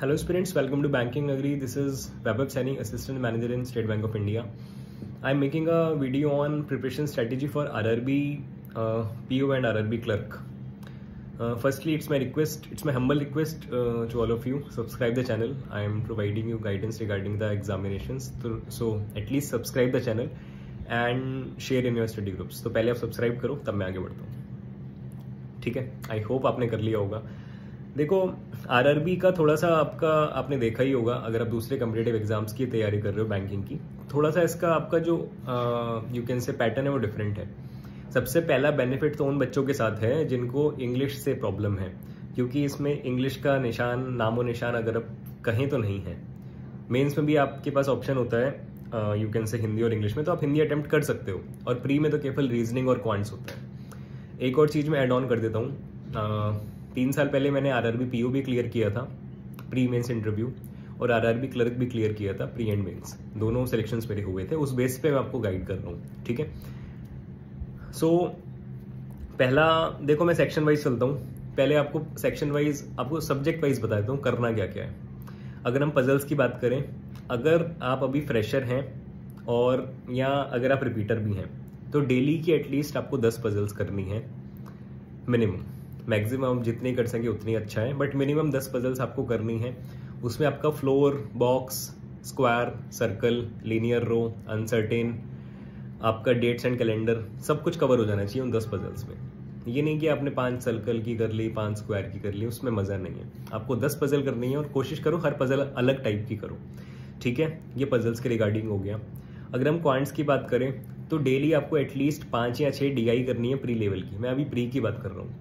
Hello students, welcome to Banking Nagari. This is Vaibhav Saini, Assistant Manager in State Bank of India. I am making a video on preparation strategy for RRB PO and RRB clerk. Firstly, it's my humble request to all of you, subscribe the channel. I am providing you guidance regarding the examinations. So at least subscribe the channel and share in your study groups. तो पहले आप subscribe करो, तब मैं आगे बढ़ता हूँ. ठीक है, I hope आपने कर लिया होगा. देखो आरआरबी का थोड़ा सा आपने देखा ही होगा, अगर आप दूसरे कॉम्पिटिटिव एग्जाम्स की तैयारी कर रहे हो बैंकिंग की, थोड़ा सा इसका आपका जो यू कैन से पैटर्न है वो डिफरेंट है. सबसे पहला बेनिफिट तो उन बच्चों के साथ है जिनको इंग्लिश से प्रॉब्लम है, क्योंकि इसमें इंग्लिश का निशान नामो निशान अगर आप कहें तो नहीं है. मेंस में भी आपके पास ऑप्शन होता है यू कैन से हिंदी और इंग्लिश में, तो आप हिंदी अटेम्प्ट कर सकते हो, और प्री में तो केवल रीजनिंग और क्वांट्स होता है. एक और चीज़ मैं ऐड ऑन कर देता हूँ. 3 साल पहले मैंने आरआरबी पीओ भी क्लियर किया था, प्री मेंस इंटरव्यू, और आरआरबी क्लर्क भी क्लियर किया था, प्री एंड मेंस. दोनों सिलेक्शंस मेरे हुए थे. उस बेस पे मैं आपको गाइड कर रहा हूँ. ठीक है, सो पहला देखो मैं सेक्शन वाइज चलता हूँ. पहले आपको सेक्शन वाइज, आपको सब्जेक्ट वाइज बता देता हूँ करना क्या क्या है. अगर हम पजल्स की बात करें, अगर आप अभी फ्रेशर हैं और या अगर आप रिपीटर भी हैं, तो डेली की एटलीस्ट आपको 10 पजल्स करनी है मिनिमम. मैक्सिमम जितनी कर सके उतनी अच्छा है, बट मिनिमम 10 पजल्स आपको करनी है. उसमें आपका floor, box, square, circle, linear row, uncertain, आपका डेट्स एंड कैलेंडर, सब कुछ कवर हो जाना चाहिए उन 10 पजल्स में. ये नहीं कि आपने 5 सर्कल की कर ली, 5 स्क्वायर की कर ली, उसमें मज़ा नहीं है. आपको 10 पजल करनी है और कोशिश करो हर पजल अलग टाइप की करो. ठीक है, ये पजल्स के रिगार्डिंग हो गया. अगर हम क्वांट्स की बात करें तो डेली आपको एटलीस्ट 5 या 6 डीआई करनी है प्री लेवल की. मैं अभी प्री की बात कर रहा हूँ.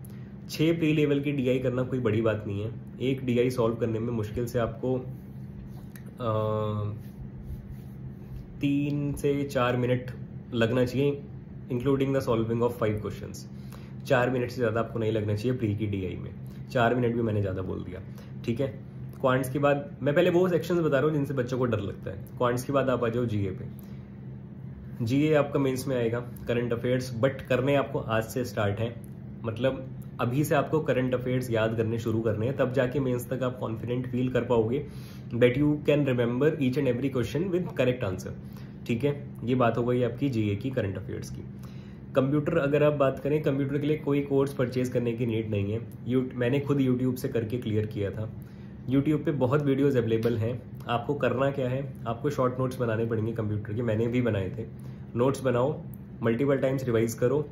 6 प्री लेवल की डीआई करना कोई बड़ी बात नहीं है. एक डीआई सॉल्व करने में मुश्किल से आपको 3 से 4 मिनट लगना चाहिए, including the solving of 5 questions. 4 minute से ज़्यादा आपको नहीं लगना चाहिए प्री की डीआई में. 4 मिनट भी मैंने ज़्यादा बोल दिया. ठीक है, क्वांट्स के बाद मैं पहले वो सेक्शंस बता रहा हूँ जिनसे बच्चों को डर लगता है. क्वांट्स के बाद आप आ जाओ जीए पे. जीए आपका मेंस में आएगा, करंट अफेयर्स, बट करने आपको आज से स्टार्ट है. मतलब अभी से आपको करंट अफेयर्स याद करने शुरू करने हैं, तब जाके मेंस तक आप कॉन्फिडेंट फील कर पाओगे that you can remember each and every question with correct answer. ठीक है, ये बात हो गई आपकी जीए की, करंट अफेयर्स की. कंप्यूटर अगर आप बात करें, कंप्यूटर के लिए कोई कोर्स परचेज करने की नीड नहीं है. मैंने खुद यूट्यूब से करके क्लियर किया था. यूट्यूब पे बहुत वीडियोस अवेलेबल हैं. आपको करना क्या है, आपको शॉर्ट नोट्स बनाने पड़ेंगे कंप्यूटर के. मैंने भी बनाए थे. नोट्स बनाओ, मल्टीपल टाइम्स रिवाइज करो,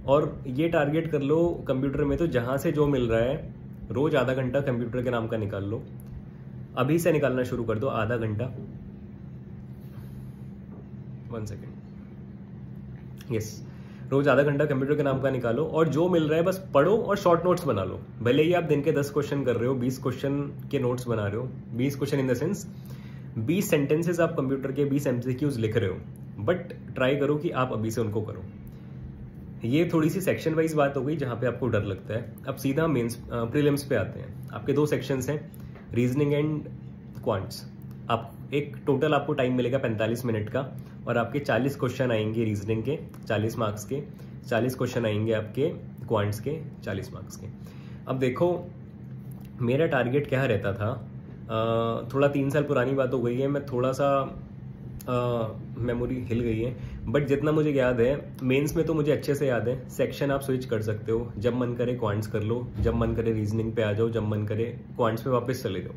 और ये टारगेट कर लो कंप्यूटर में तो जहाँ से जो मिल रहा है रोज आधा घंटा कंप्यूटर के नाम का निकाल लो. अभी से निकालना शुरू कर दो, आधा घंटा. 1 सेकेंड. यस, रोज आधा घंटा कंप्यूटर के नाम का निकालो, और जो मिल रहा है बस पढ़ो और शॉर्ट नोट्स बना लो. भले ही आप दिन के 10 क्वेश्चन कर रहे हो, 20 क्वेश्चन के नोट्स बना रहे हो. 20 question in the sense 20 sentences आप कंप्यूटर के 20 एमसीक्यूज लिख रहे हो, बट ट्राई करो कि आप अभी से उनको करो. ये थोड़ी सी सेक्शन वाइज बात हो गई जहां पे आपको डर लगता है. अब सीधा मेंस प्रीलिम्स पे आते हैं. आपके 2 सेक्शंस हैं, रीजनिंग एंड क्वांट्स. आप एक टोटल आपको टाइम मिलेगा 45 मिनट का, और आपके 40 क्वेश्चन आएंगे रीजनिंग के 40 मार्क्स के, 40 क्वेश्चन आएंगे आपके क्वांट्स के 40 मार्क्स के. अब देखो मेरा टारगेट क्या रहता था, थोड़ा 3 साल पुरानी बात हो गई है, मैं थोड़ा सा मेमोरी हिल गई है, बट जितना मुझे याद है मेंस में तो मुझे अच्छे से याद है. सेक्शन आप स्विच कर सकते हो, जब मन करे क्वांट्स कर लो, जब मन करे रीजनिंग पे आ जाओ, जब मन करे क्वांट्स पे वापस चले जाओ.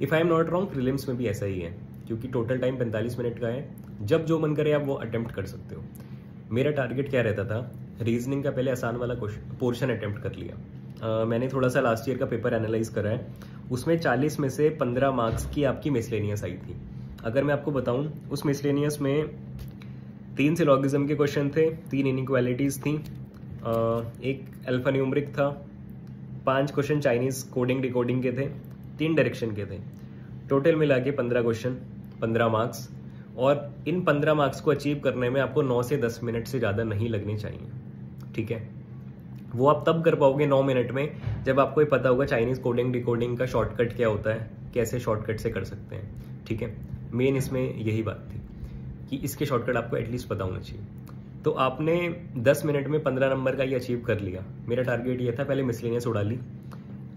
If I am not wrong, prelims में भी ऐसा ही है, क्योंकि टोटल टाइम 45 मिनट का है. जब जो मन करे आप वो अटेम्प्ट कर सकते हो. मेरा टारगेट क्या रहता था, रीजनिंग का पहले आसान वाला पोर्शन अटेम्प्ट कर लिया. मैंने थोड़ा सा लास्ट ईयर का पेपर एनालाइज करा है. उसमें 40 में से 15 मार्क्स की आपकी मिसलेनियस आई थी. अगर मैं आपको बताऊं, उस मिसलेनियस में 3 सिलोगिज्म के क्वेश्चन थे, 3 इनइक्वालिटीज थी, एक अल्फा न्यूमरिक था, 5 क्वेश्चन चाइनीज कोडिंग डिकोडिंग के थे, 3 डायरेक्शन के थे. टोटल मिला के 15 क्वेश्चन, 15 मार्क्स. और इन 15 मार्क्स को अचीव करने में आपको 9 से 10 मिनट से ज़्यादा नहीं लगने चाहिए. ठीक है, वो आप तब कर पाओगे 9 मिनट में जब आपको ये पता होगा चाइनीज कोडिंग डिकोडिंग का शॉर्टकट क्या होता है, कैसे शॉर्टकट से कर सकते हैं. ठीक है, मेन इसमें यही बात थी कि इसके शॉर्टकट आपको एटलीस्ट पता होना चाहिए. तो आपने 10 मिनट में 15 नंबर का ये अचीव कर लिया. मेरा टारगेट ये था, पहले मिसलेनियस उड़ा ली,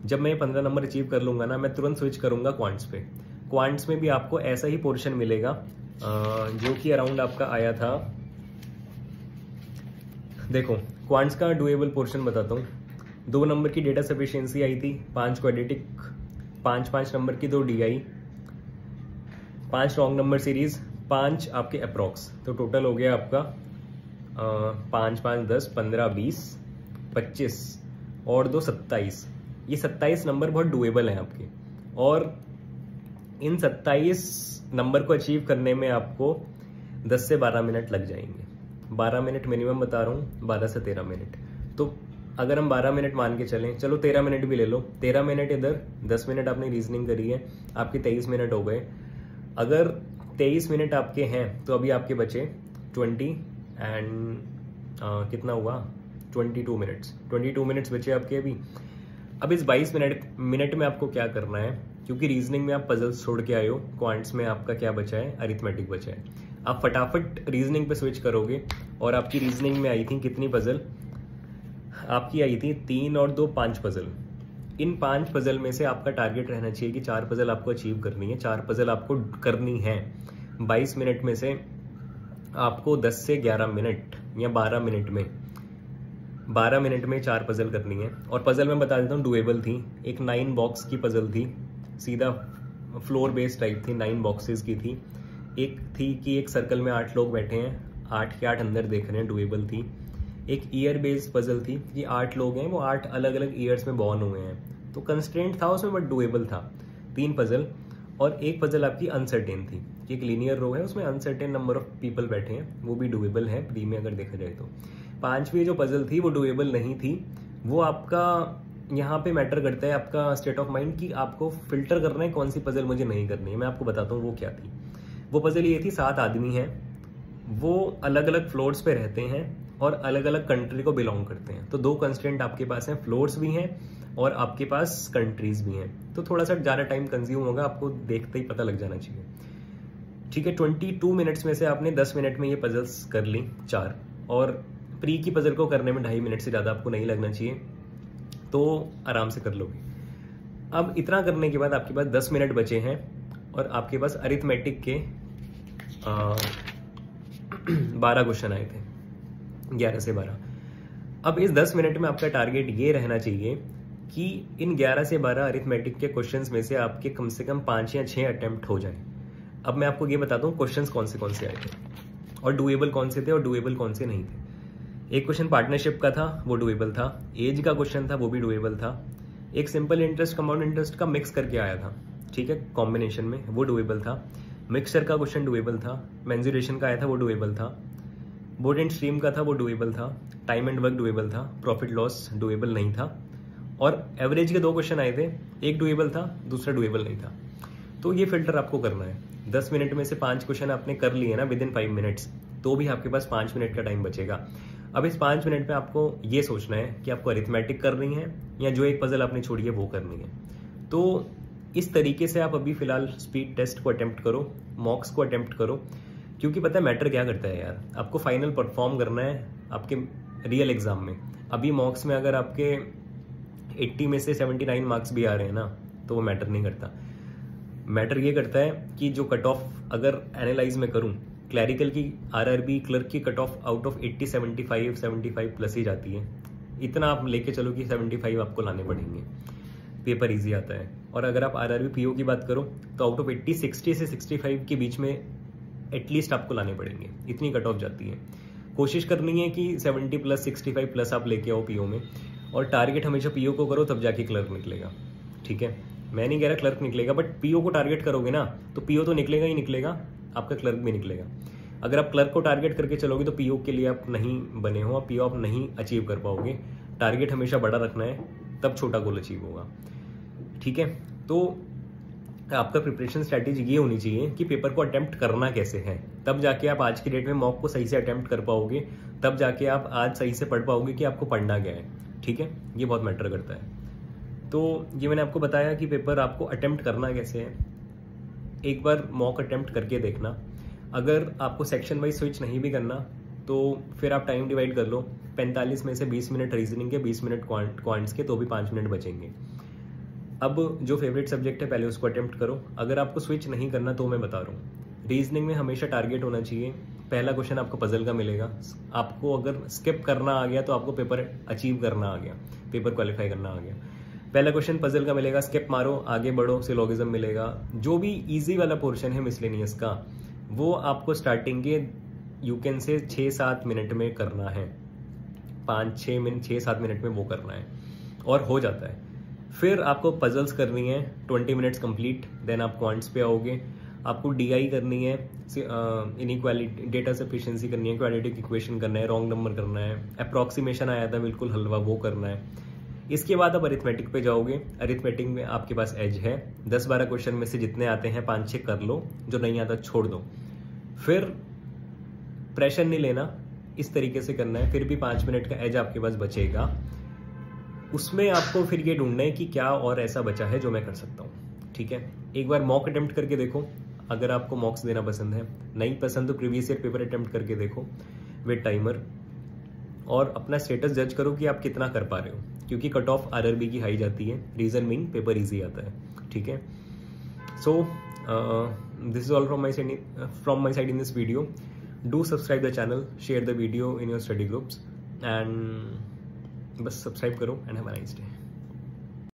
जब मैं 15 नंबर अचीव कर लूंगा ना, मैं तुरंत स्विच करूंगा क्वांट्स पे। क्वांट्स में भी आपको ऐसा ही पोर्शन मिलेगा जो कि अराउंड आपका आया था। देखो क्वांट्स का डुएबल पोर्शन बताता हूँ। 2 नंबर की डेटा सफिशिएंसी आई थी, 5 क्वाड्रेटिक, 5 नंबर की 2 DI, 5 रॉन्ग नंबर सीरीज, 5 आपके अप्रॉक्स। तो टोटल हो गया आपका 5 5 10 15 20 25 और 2 27। ये 27 नंबर बहुत डुएबल हैं आपके, और इन 27 नंबर को अचीव करने में आपको 10 से 12 मिनट लग जाएंगे। 12 मिनट मिनिमम बता रहा हूँ, 12 से 13 मिनट। तो अगर हम 12 मिनट मान के चलें, चलो 13 मिनट भी ले लो, 13 मिनट इधर, 10 मिनट आपने रीजनिंग करी है, आपके 23 मिनट हो गए। अगर 23 मिनट आपके हैं तो अभी आपके बचे 20 एंड कितना हुआ 22 मिनट्स। 22 मिनट्स बचे आपके अभी। अब इस 22 मिनट में आपको क्या करना है, क्योंकि रीजनिंग में आप पजल्स छोड़ के आए हो, क्वांट्स में आपका क्या बचा है, अरिथमेटिक बचा है। आप फटाफट रीजनिंग पे स्विच करोगे, और आपकी रीजनिंग में आई थी कितनी पजल, आपकी आई थी 3 और 2 5 पजल। इन 5 पजल में से आपका टारगेट रहना चाहिए कि 4 पजल आपको अचीव करनी है, 4 पजल आपको करनी है। 22 मिनट में से आपको 10 से 11 मिनट या 12 मिनट में 4 पजल करनी है। और पजल मैं बता देता हूँ डुएबल थी। एक 9 बॉक्स की पजल थी, सीधा फ्लोर बेस्ड टाइप थी, 9 बॉक्सेस की थी। एक थी कि एक सर्कल में 8 लोग बैठे हैं, 8 के 8 अंदर देख रहे हैं, डुएबल थी। एक ईयर बेस्ड पजल थी कि 8 लोग हैं, वो 8 अलग अलग ईयर्स में बॉर्न हुए हैं, तो कंस्ट्रेंट था उसमें बट डुएबल था। 3 पजल। और एक पजल आपकी अनसर्टेन थी कि एक लीनियर रो है, उसमें अनसर्टेन नंबर ऑफ पीपल बैठे हैं, वो भी डुएबल है प्री में अगर देखा जाए तो। 5वीं जो पजल थी वो डुएबल नहीं थी। वो आपका यहाँ पे मैटर करता है आपका स्टेट ऑफ माइंड कि आपको फिल्टर करना है कौन सी पजल मुझे नहीं करनी है। मैं आपको बताता हूँ वो क्या थी। वो पजल ये थी, 7 आदमी हैं, वो अलग अलग फ्लोर्स पे रहते हैं और अलग अलग कंट्री को बिलोंग करते हैं। तो 2 कंस्टेंट आपके पास हैं, फ्लोर्स भी हैं और आपके पास कंट्रीज भी हैं। तो थोड़ा सा ज़्यादा टाइम कंज्यूम होगा, आपको देखते ही पता लग जाना चाहिए। ठीक है, 22 मिनट्स में से आपने 10 मिनट में ये पजल्स कर ली 4, और प्री की पजल को करने में 2.5 मिनट से ज़्यादा आपको नहीं लगना चाहिए, तो आराम से कर लोगे। अब इतना करने के बाद आपके पास 10 मिनट बचे हैं और आपके पास अरिथमेटिक के 12 क्वेश्चन आए थे, 11 से 12। अब इस 10 मिनट में आपका टारगेट ये रहना चाहिए कि इन 11 से 12 अरिथमेटिक के क्वेश्चंस में से आपके कम से कम 5 या 6 अटेम्प्ट हो जाए। अब मैं आपको ये बताता हूँ क्वेश्चंस कौन से आए थे और डुएबल कौन से थे और डुएबल कौन से नहीं थे। एक क्वेश्चन पार्टनरशिप का था, वो डुएबल था। एज का क्वेश्चन था, वो भी डुएबल था। एक सिंपल इंटरेस्ट कंपाउंड इंटरेस्ट का मिक्स करके आया था, ठीक है, कॉम्बिनेशन में, वो डुएबल था। मिक्सचर का क्वेश्चन डुएबल था। मेंजुरेशन का आया था, वो डुएबल था। बोर्ड एंड स्ट्रीम का था, वो डुएबल था। टाइम एंड वर्क डुएबल था। प्रॉफिट लॉस डुएबल नहीं था। और एवरेज के 2 क्वेश्चन आए थे, एक डुएबल था, दूसरा डुएबल नहीं था। तो ये फिल्टर आपको करना है। 10 मिनट में से 5 क्वेश्चन आपने कर लिए ना विद इन 5 मिनट्स, तो भी आपके पास 5 मिनट का टाइम बचेगा। अब इस 5 मिनट में आपको ये सोचना है कि आपको अरिथमेटिक करनी है या जो एक पजल आपने छोड़ी है वो करनी है। तो इस तरीके से आप अभी फिलहाल स्पीड टेस्ट को अटेम्प्ट करो, मॉक्स को अटेम्प्ट करो, क्योंकि पता है मैटर क्या करता है यार, आपको फाइनल परफॉर्म करना है आपके रियल एग्जाम में। अभी मॉक्स में अगर आपके 80 में से 79 मार्क्स भी आ रहे हैं ना, तो वो मैटर नहीं करता। मैटर ये करता है कि जो कट ऑफ अगर एनालाइज में करूं, क्लैरिकल की आरआरबी क्लर्क की cut off out of 80 75 plus ही जाती है। इतना आप लेके चलो कि 75 आपको लाने पड़ेंगे, पेपर इजी आता है। और अगर आप आरआरबी पीओ की बात करो तो आउट ऑफ 80 60 से 65 के बीच में एटलीस्ट आपको लाने पड़ेंगे, इतनी कट ऑफ जाती है। कोशिश करनी है कि 70 प्लस 65 प्लस आप लेके आओ पीओ में, और टारगेट हमेशा पीओ को करो, तब जाके क्लर्क निकलेगा। ठीक है, मैं नहीं कह रहा क्लर्क निकलेगा, बट पीओ को टारगेट करोगे ना तो पीओ तो निकलेगा ही निकलेगा, आपका क्लर्क भी निकलेगा। अगर आप क्लर्क को टारगेट करके चलोगे तो पीओ के लिए आप नहीं बने हो, पीओ आप नहीं अचीव कर पाओगे। टारगेट हमेशा बड़ा रखना है, तब छोटा गोल अचीव होगा। ठीक है, तो आपका प्रिपरेशन स्ट्रैटेजी ये होनी चाहिए कि पेपर को अटेम्प्ट करना कैसे है, तब जाके आप आज की डेट में मॉक को सही से अटेम्प्ट कर पाओगे, तब जाके आप आज सही से पढ़ पाओगे कि आपको पढ़ना क्या है। ठीक है, ये बहुत मैटर करता है। तो ये मैंने आपको बताया कि पेपर आपको अटेम्प्ट करना कैसे है। एक बार मॉक अटेम्प्ट करके देखना। अगर आपको सेक्शन वाइज स्विच नहीं भी करना तो फिर आप टाइम डिवाइड कर लो, 45 में से 20 मिनट रीजनिंग के, 20 मिनट क्वांट्स के, तो भी 5 मिनट बचेंगे। अब जो फेवरेट सब्जेक्ट है पहले उसको अटेम्प्ट करो। अगर आपको स्विच नहीं करना तो मैं बता रहा हूँ, रीजनिंग में हमेशा टारगेट होना चाहिए। पहला क्वेश्चन आपको पजल का मिलेगा, आपको अगर स्किप करना आ गया तो आपको पेपर अचीव करना आ गया, पेपर क्वालिफाई करना आ गया। पहला क्वेश्चन पजल का मिलेगा, स्किप मारो, आगे बढ़ो, सिलोगिज्म मिलेगा। जो भी इजी वाला पोर्शन है मिसलेनियस का, वो आपको स्टार्टिंग के यू कैन से 6-7 मिनट में करना है, 6-7 मिनट में वो करना है और हो जाता है। फिर आपको पजल्स करनी है 20 मिनट्स कंप्लीट, देन आप क्वांट्स पे आओगे। आपको डीआई करनी है, इनइक्वालिटी डेटा सफिशिएंसी करनी है, क्वाड्रेटिक इक्वेशन करना है, रॉन्ग नंबर करना है, अप्रॉक्सीमेशन आया था बिल्कुल हलवा, वो करना है। इसके बाद आप अरिथमेटिक पे जाओगे। अरिथमेटिक में आपके पास एज है, 10-12 क्वेश्चन में से जितने आते हैं 5-6 कर लो, जो नहीं आता छोड़ दो। फिर प्रेशर नहीं लेना, इस तरीके से करना है। फिर भी 5 मिनट का एज आपके पास बचेगा, उसमें आपको फिर ये ढूंढना है कि क्या और ऐसा बचा है जो मैं कर सकता हूँ। ठीक है, एक बार मॉक अटेम्प्ट करके देखो, अगर आपको मॉक्स देना पसंद है। नहीं पसंद तो प्रीवियस ईयर पेपर अटेम्प्ट करके देखो विद टाइमर, और अपना स्टेटस जज करो कि आप कितना कर पा रहे हो, क्योंकि कट ऑफ आरआरबी की हाई जाती है, रीजन मीन पेपर इजी आता है। ठीक है, so this is all from my side in this video. Do subscribe the channel, share the video in your study groups, and बस सब्सक्राइब करो and have a nice day.